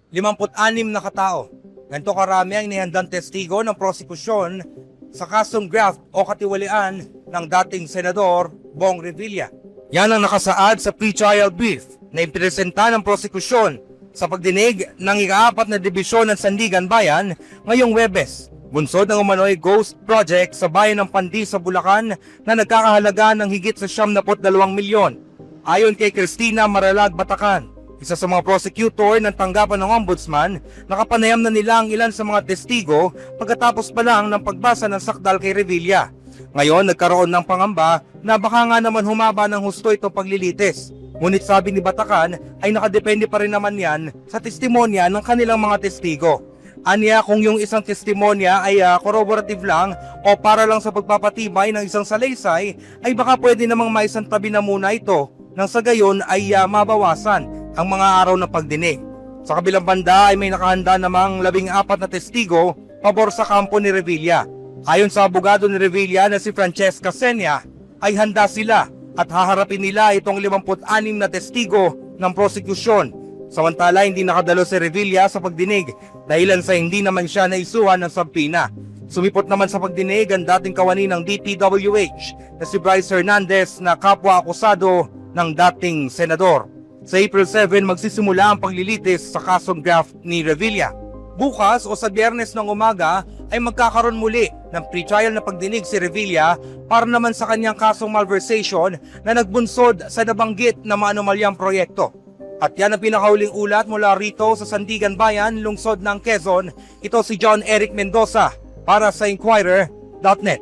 56 na katao. Ganito karami ang inihandang testigo ng prosekusyon sa kasong graft o katiwalian ng dating Senador Bong Revilla. Yan ang nakasaad sa pre-trial brief na ipresenta ng prosekusyon sa pagdinig ng ika-4 na dibisyon ng Sandigan Bayan ngayong Huwebes. Bunsod ng umano'y ghost project sa bayan ng Pandi sa Bulacan na nagkakahalaga ng higit sa 72 milyon. Ayon kay Cristina Maralag Batacan, isa sa mga prosecutor ng tanggapan ng ombudsman, nakapanayam na nila ang ilan sa mga testigo pagkatapos pa lang ng pagbasa ng sakdal kay Revilla. Ngayon nagkaroon ng pangamba na baka nga naman humaba ng husto itong paglilitis. Ngunit sabi ni Batacan ay nakadepende pa rin naman yan sa testimonya ng kanilang mga testigo. Aniya kung yung isang testimonya ay corroborative lang o para lang sa pagpapatibay ng isang salaysay ay baka pwede namang maisantabi na muna ito nang sa gayon ay mabawasan ang mga araw ng pagdinig. Sa kabilang banda ay may nakahanda namang 14 na testigo pabor sa kampo ni Revilla. Ayon sa abogado ni Revilla na si Francesca Senia ay handa sila at haharapin nila itong 56 na testigo ng prosekusyon. Samantala hindi nakadalo si Revilla sa pagdinig dahilan sa hindi naman siya naisuhan ng subpina. Sumipot naman sa pagdinig ang dating kawani ng DPWH na si Bryce Hernandez na kapwa-akusado ng dating senador. Sa April 7 magsisimula ang paglilitis sa kasong graft ni Revilla. Bukas o sa Biyernes ng umaga ay magkakaroon muli ng pre-trial na pagdinig si Revilla para naman sa kanyang kasong malversation na nagbunsod sa nabanggit na maanumalyang proyekto. At yan ang pinakauling ulat mula rito sa Sandigan Bayan, lungsod ng Quezon. Ito si John Eric Mendoza para sa Inquirer.net.